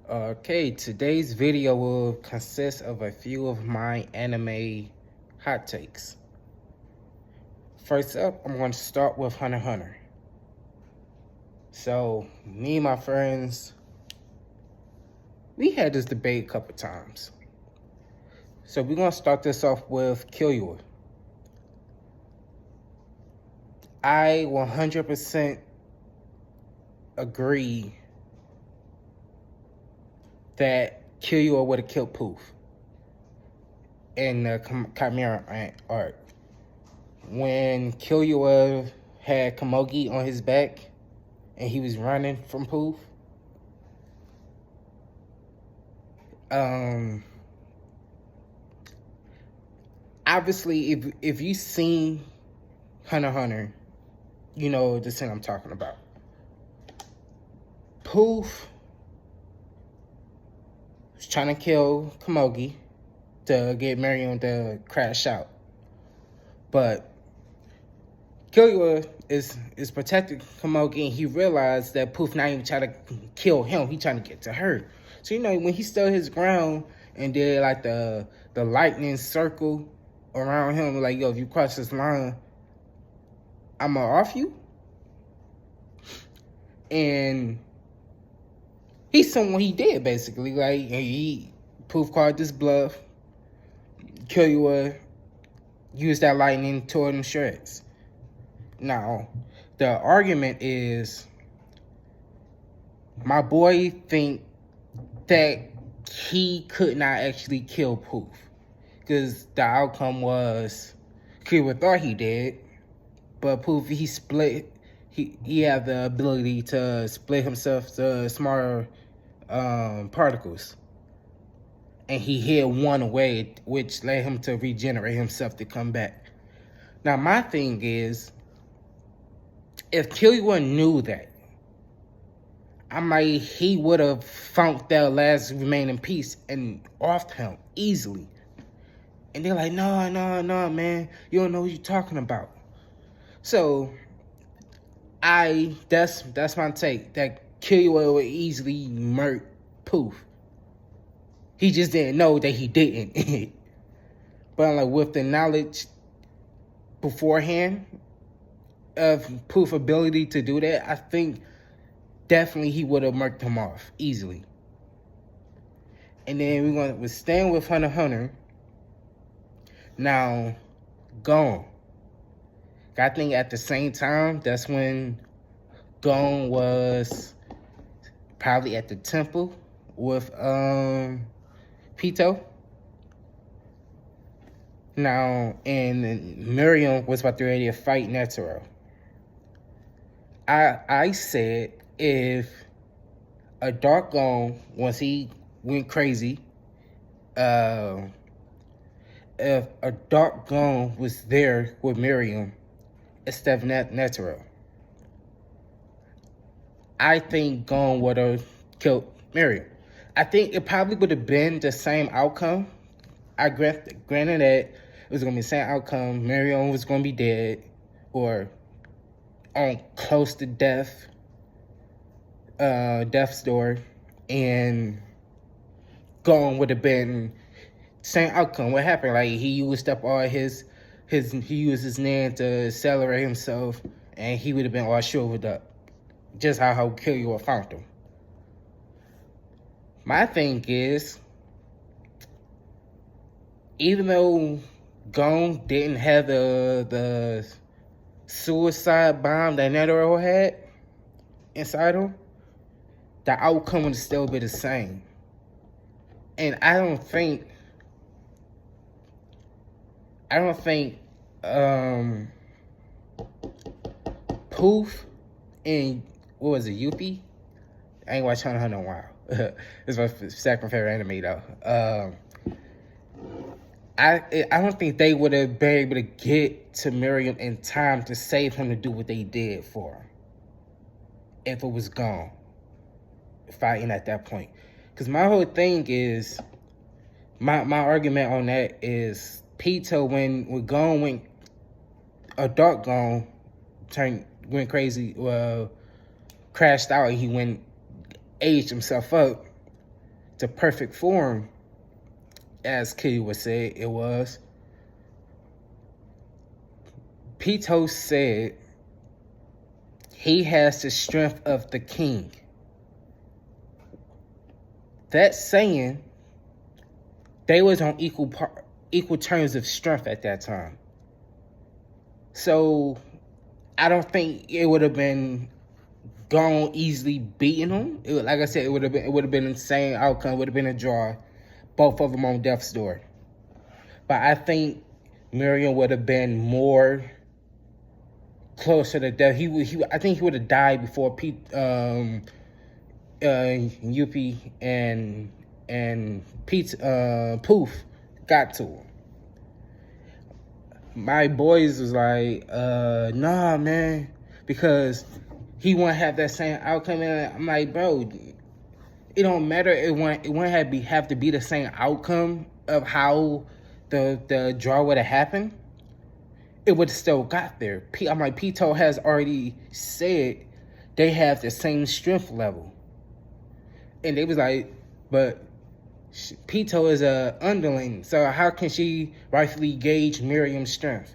Okay, today's video will consist of a few of my anime hot takes. First up, I'm going to start with Hunter x Hunter. So, me and my friends, we had this debate a couple times. So we're going to start this off with Killua. I 100% agree that Killua would have killed Poof in the Chimera arc. When Killua had Komogi on his back and he was running from Poof, obviously if you seen Hunter x Hunter, you know the scene I'm talking about. Poof was trying to kill Komogi to get Marion to crash out, but Killua is protecting Komogi, and he realized that Poof not even trying to kill him, he trying to get to her. So when he stood his ground and did like the lightning circle around him, like, yo, if you cross this line, I'ma off you. And he's someone he did, basically. Like, Poof called this bluff. Killua used that lightning, tore him shreds. Now, the argument is, my boy think that he could not actually kill Poof, because the outcome was Killua thought he did, but Poof, he split. He had the ability to split himself to smaller particles, and he hid one away, which led him to regenerate himself to come back. Now, my thing is, if Killua knew that, he would have found that last remaining piece and offed him easily. And they're like, no, man, you don't know what you're talking about. So, that's my take, that Killua would easily murk Poof. He just didn't know that he didn't. But like, with the knowledge beforehand of Poof's ability to do that, I think definitely he would have murked him off easily. And then we're staying with Hunter x Hunter. Now, Gon. I think at the same time, that's when Gon was probably at the temple with Pito. Now, and Miriam was about to ready to fight Netero. I said, if a Dark Gon, once he went crazy, if a Dark Gon was there with Miriam instead of Netero, I think Gon would have killed Miriam. I think it probably would have been the same outcome. I granted that it was going to be the same outcome. Miriam was going to be dead or on close to death's door, and Gon would have been same outcome. What happened? Like, he used up all he used his name to accelerate himself, and he would have been all shriveled up, just how Killua found him. My thing is, even though Gon didn't have the suicide bomb that Netero had inside him, the outcome would still be the same. And I don't think Poof and what was it, Yuppie? I ain't watched Hunter x Hunter in a while. It's my second favorite anime though. I don't think they would have been able to get to Miriam in time to save him to do what they did for him if it was Gon fighting at that point. Because my whole thing is, my argument on that is, Pito, when Gon went, a Dark Gon went crazy, crashed out, and he aged himself up, the perfect form, as Kitty would say it was. Pitou said he has the strength of the king. That saying, they was on equal terms of strength at that time. So I don't think it would have been gone easily beating him. Like I said, it would have been the same outcome. It would have been a draw, both of them on death's door. But I think Miriam would have been more closer to death. I think he would have died before Yuppie and Poof got to him. My boys was like, nah, man, because he wouldn't have that same outcome. And I'm like, bro, it don't matter. It wouldn't have to be the same outcome of how the draw would have happened. It would have still got there. I'm like, Pitou has already said they have the same strength level. And they was like, but Pitou is a underling, so how can she rightfully gauge Miriam's strength?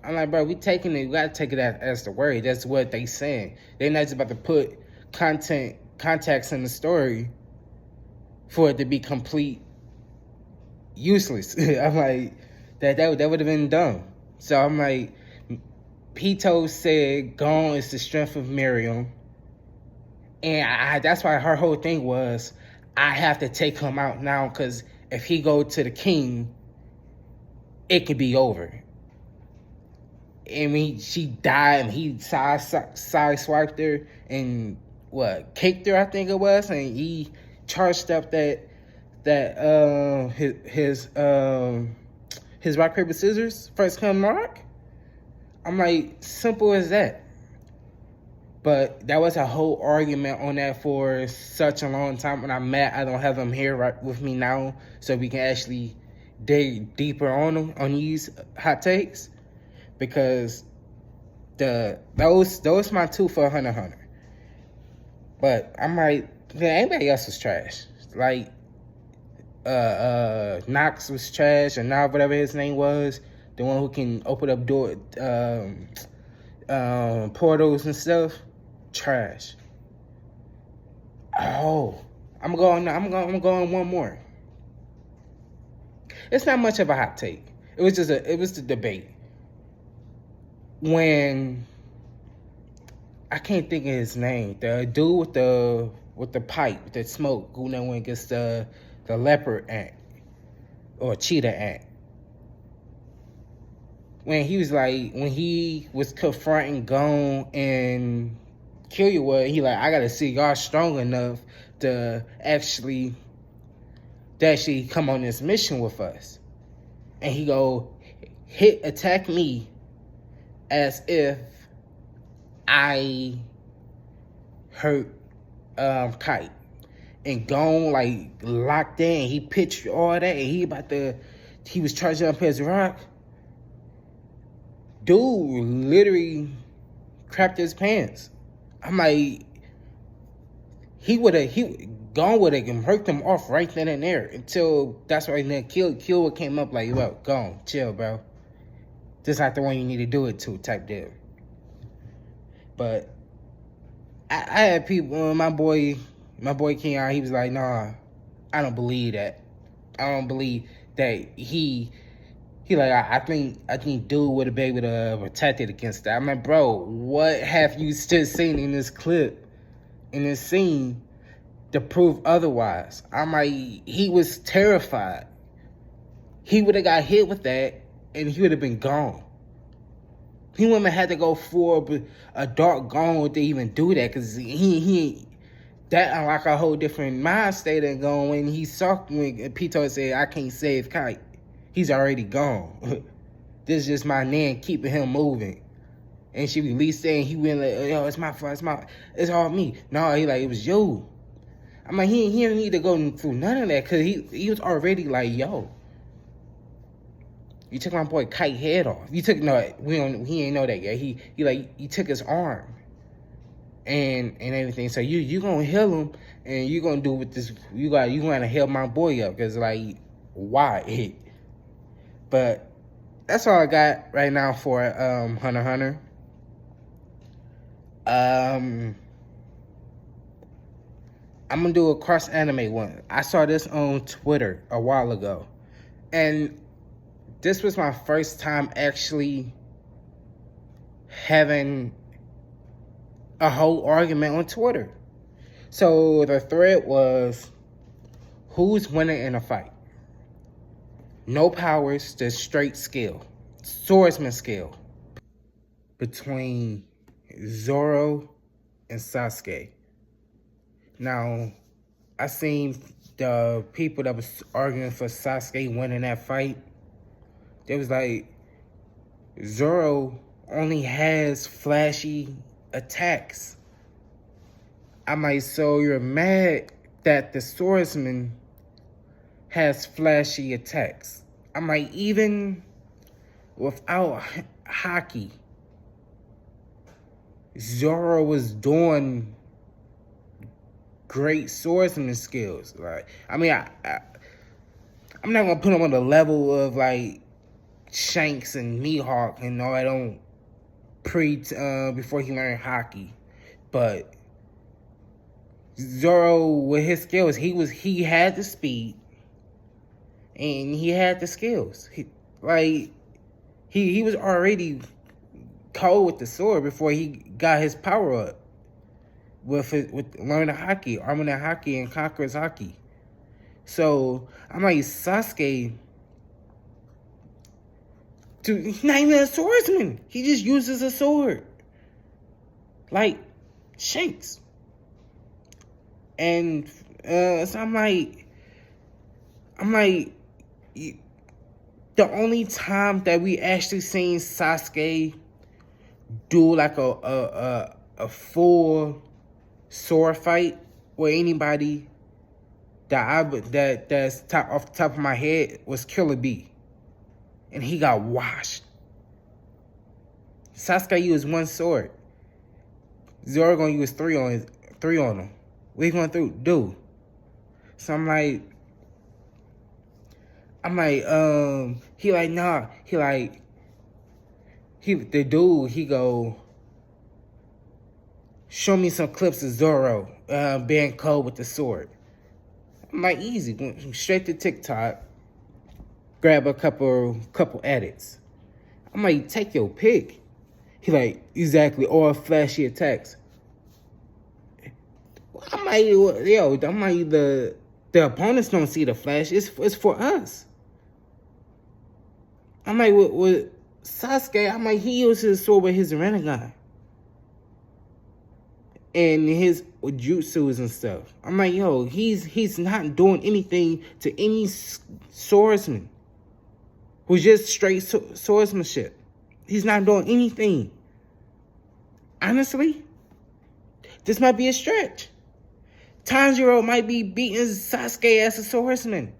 I'm like, bro, we gotta take it as the word. That's what they saying. They're not just about to put context in the story for it to be complete useless. I'm like, that would have been dumb. So I'm like, Pitou said Gon is the strength of Miriam. And that's why her whole thing was, I have to take him out now, because if he go to the king, it could be over. And she died, and he sideswiped her and kicked her, I think it was, and he charged up his rock paper scissors first come mark. I'm like, simple as that. But that was a whole argument on that for such a long time. When I'm mad, I don't have them here right with me now, so we can actually dig deeper on them, on these hot takes, because those my two for Hunter x Hunter. But I'm like, anybody else was trash. Like Nox was trash, and now whatever his name was, the one who can open up portals and stuff. Trash. Oh, I'm going one more. It's not much of a hot take. It was the debate. When I can't think of his name, the dude with the pipe, the smoke, who went against the leopard ant or cheetah ant. When he was confronting Gon and Killua, he like, I gotta see y'all strong enough to actually come on this mission with us. And he go, attack me as if I hurt Kite. And Gon like locked in, he pitched all that, and he was charging up his rock. Dude literally crapped his pants. I'm like, Gon would have hurt them off right then and there, until that's why then Killua came up like, well, Gon, chill, bro. This not the one you need to do it to, type deal. But I had people, my boy Keon, he was like, nah, I don't believe that. I don't believe that he like, I think dude would have been able to protect it against that. I'm like, bro, what have you still seen in this clip, in this scene, to prove otherwise? I'm like, he was terrified. He would have got hit with that, and he would have been gone. He wouldn't have had to go for a dark Gon to even do that, because that unlocked a whole different mind state and Gon when he saw when Pitou said, I can't save Kite. He's already gone. This is just my nan keeping him moving. And she released it, and he went like, yo, it's my fault, it's all me. No, he like, it was you. I'm like, he didn't need to go through none of that, because he was already like, yo, you took my boy Kite head off. He ain't know that yet. He took his arm. and everything. So you gonna heal him, and you gonna do with this. You gonna heal my boy up, cause like why? But that's all I got right now for Hunter x Hunter. I'm gonna do a cross anime one. I saw this on Twitter a while ago, and this was my first time actually having a whole argument on Twitter. So the thread was, who's winning in a fight? No powers, just straight skill. Swordsman skill. Between Zoro and Sasuke. Now, I seen the people that was arguing for Sasuke winning that fight. They was like, Zoro only has flashy attacks. I'm like, so you're mad that the swordsman has flashy attacks? I'm like, even without Haki, Zoro was doing great swordsman skills. Like, I mean, I'm not gonna put him on the level of like Shanks and Mihawk and all that on before he learned Haki, but Zoro with his skills, he had the speed and he had the skills. He was already cold with the sword before he got his power up with learning Haki, arming Haki, and Conqueror's Haki. So I'm like, Sasuke, dude, he's not even a swordsman. He just uses a sword, like Shanks. And so I'm like, the only time that we actually seen Sasuke do like a full sword fight with anybody that's off the top of my head was Killer Bee, and he got washed. Sasuke used one sword. Zoro gonna use three on him. What he gonna do? So I'm like, he like, nah. The dude, he go, show me some clips of Zoro being cold with the sword. I'm like, easy. Went straight to TikTok, grab a couple edits. I'm like, take your pick. He like, exactly, all flashy attacks. I'm like, the opponents don't see the flash. It's for us. I'm like, with Sasuke, I'm like, he uses his sword with his Rinnegan and his jutsus and stuff. I'm like, yo, he's not doing anything to any swordsman who's just straight swordsmanship. He's not doing anything. Honestly, this might be a stretch. Tanjiro might be beating Sasuke as a swordsman.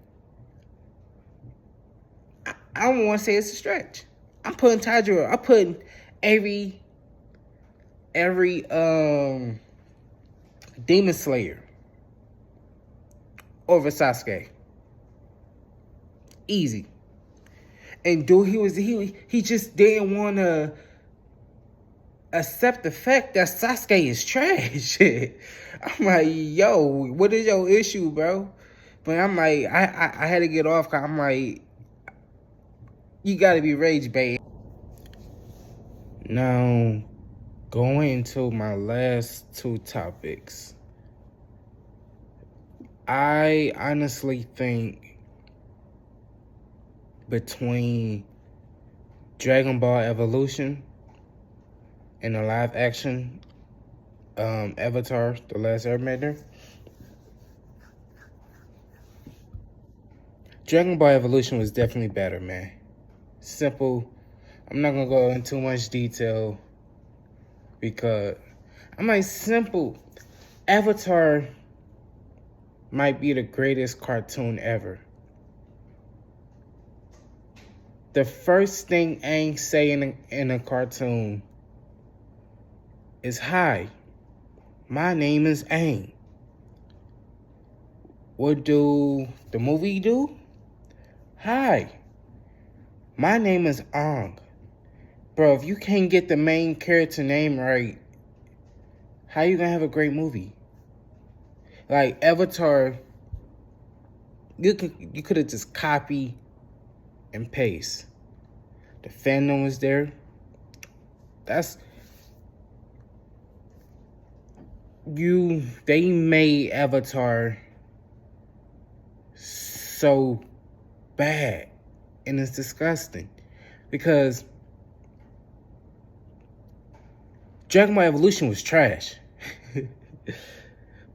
I don't want to say it's a stretch. I'm putting Tanjiro. I'm putting every Demon Slayer over Sasuke. Easy. And dude, he just didn't want to accept the fact that Sasuke is trash. I'm like, yo, what is your issue, bro? But I'm like, I had to get off, cause I'm like, you gotta be rage bait. Now, going into my last two topics, I honestly think between Dragon Ball Evolution and the live action Avatar, The Last Airbender, Dragon Ball Evolution was definitely better, man. Simple. I'm not gonna go into too much detail because I'm like, simple. Avatar might be the greatest cartoon ever. The first thing Aang say in a cartoon is hi. My name is Aang. What do the movie do? Hi, my name is Aang. Bro, if you can't get the main character name right, how you gonna have a great movie? Like Avatar, you could have just copy and paste. The fandom was there. They made Avatar so bad, and it's disgusting because Dragon Ball Evolution was trash.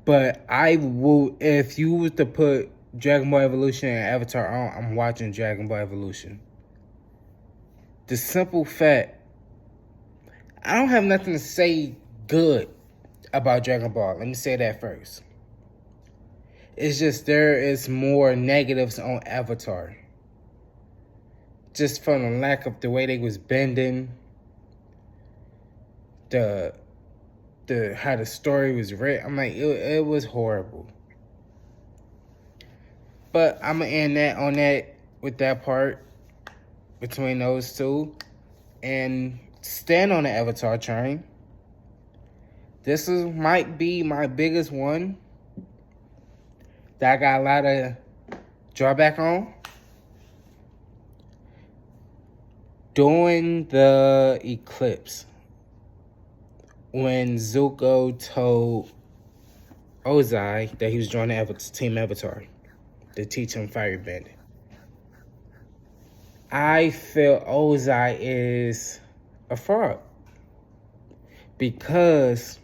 But I will, if you was to put Dragon Ball Evolution and Avatar on, I'm watching Dragon Ball Evolution. The simple fact, I don't have nothing to say good about Dragon Ball. Let me say that first. It's just there is more negatives on Avatar. Just from the lack of the way they was bending, the how the story was written. I'm like, it was horrible. But I'm gonna end that on that with that part between those two, and stand on the Avatar train. This might be my biggest one that I got a lot of drawback on. During the eclipse, when Zuko told Ozai that he was joining Team Avatar to teach him firebending, I feel Ozai is a fraud because,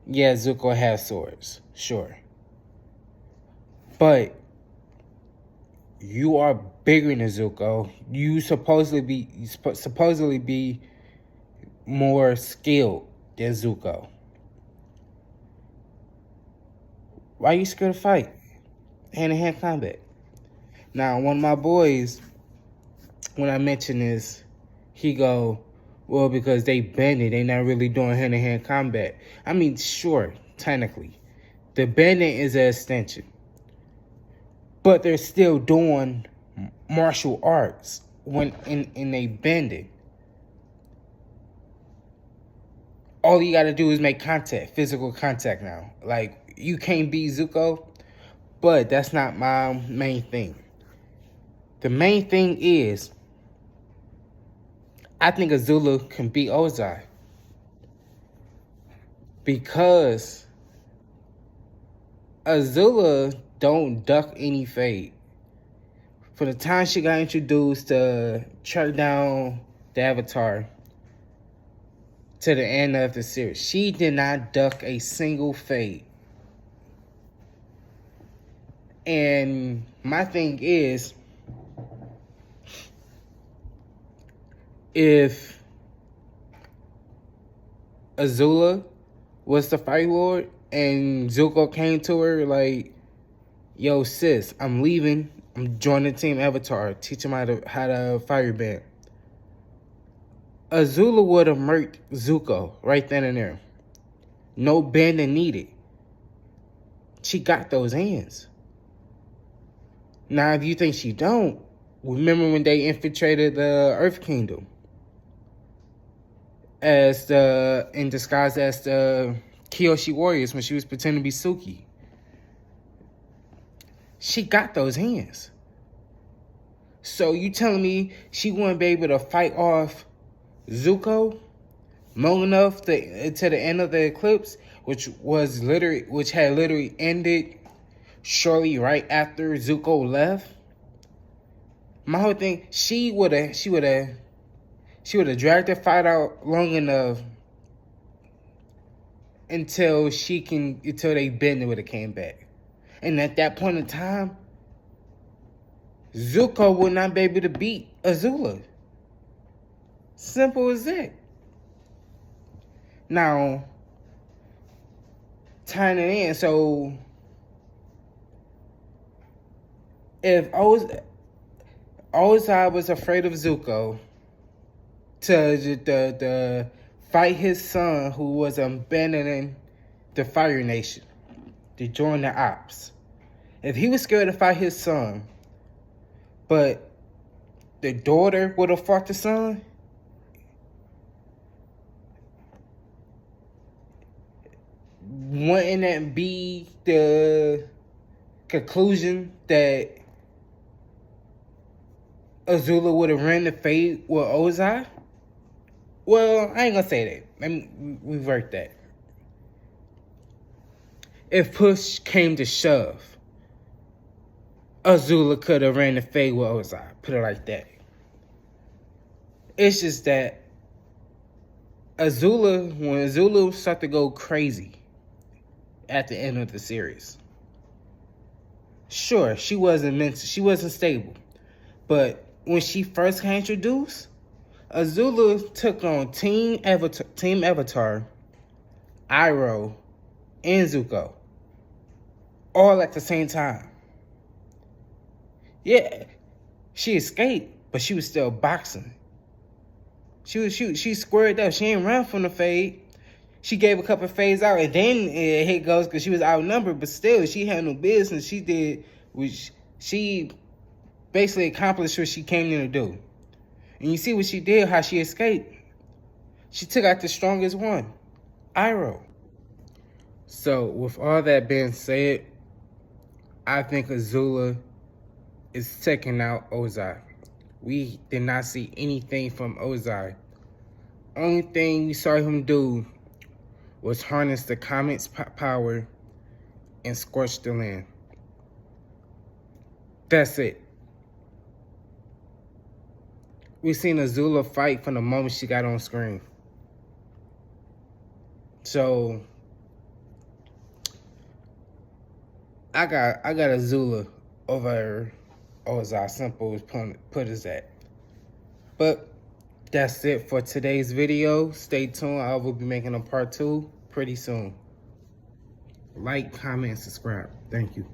yeah, Zuko has swords, sure, but you are bigger than Zuko. You supposedly be more skilled than Zuko. Why are you scared to fight? Hand-to-hand combat. Now, one of my boys, when I mention this, he go, well, because they bending, they not really doing hand-to-hand combat. I mean, sure, technically. The bending is an extension. But they're still doing martial arts when in a bending. All you gotta do is make contact, physical contact now. Like, you can't beat Zuko, but that's not my main thing. The main thing is, I think Azula can beat Ozai. Because Azula don't duck any fade. From the time she got introduced to track down the Avatar to the end of the series, she did not duck a single fade. And my thing is, if Azula was the Fire Lord and Zuko came to her like, yo, sis, I'm leaving. I'm joining Team Avatar. Teach him how to firebend. Azula would have murked Zuko right then and there. No bending needed. She got those hands. Now, if you think she don't, remember when they infiltrated the Earth Kingdom in disguise as the Kyoshi Warriors when she was pretending to be Suki. She got those hands. So you telling me she wouldn't be able to fight off Zuko long enough to the end of the eclipse, which had literally ended shortly right after Zuko left? My whole thing, she would have dragged the fight out long enough until they bend would have came back. And at that point in time, Zuko would not be able to beat Azula. Simple as that. Now, tying it in, so if Ozai was afraid of Zuko to the fight his son who was abandoning the Fire Nation to join the Ops. If he was scared to fight his son, but the daughter would have fought the son, wouldn't that be the conclusion that Azula would have ran the fade with Ozai? Well, I ain't gonna say that. Let me revert that. If push came to shove, Azula could have ran the fade with Ozai. Put it like that. It's just that when Azula started to go crazy at the end of the series, sure, she wasn't stable. But when she first got introduced, Azula took on Team Avatar, Iroh, and Zuko, all at the same time. Yeah, she escaped, but she was still boxing. She squared up. She ain't run from the fade. She gave a couple fades out, and then it goes because she was outnumbered. But still, she had no business. She basically accomplished what she came in to do. And you see what she did, how she escaped. She took out the strongest one, Iroh. So, with all that being said, I think Azula is taking out Ozai. We did not see anything from Ozai. Only thing we saw him do was harness the comet's power and scorch the land. That's it. We seen Azula fight from the moment she got on screen. So I got Azula over Ozai. Simple as put as that. But that's it for today's video. Stay tuned. I will be making a part 2 pretty soon. Like, comment, and subscribe. Thank you.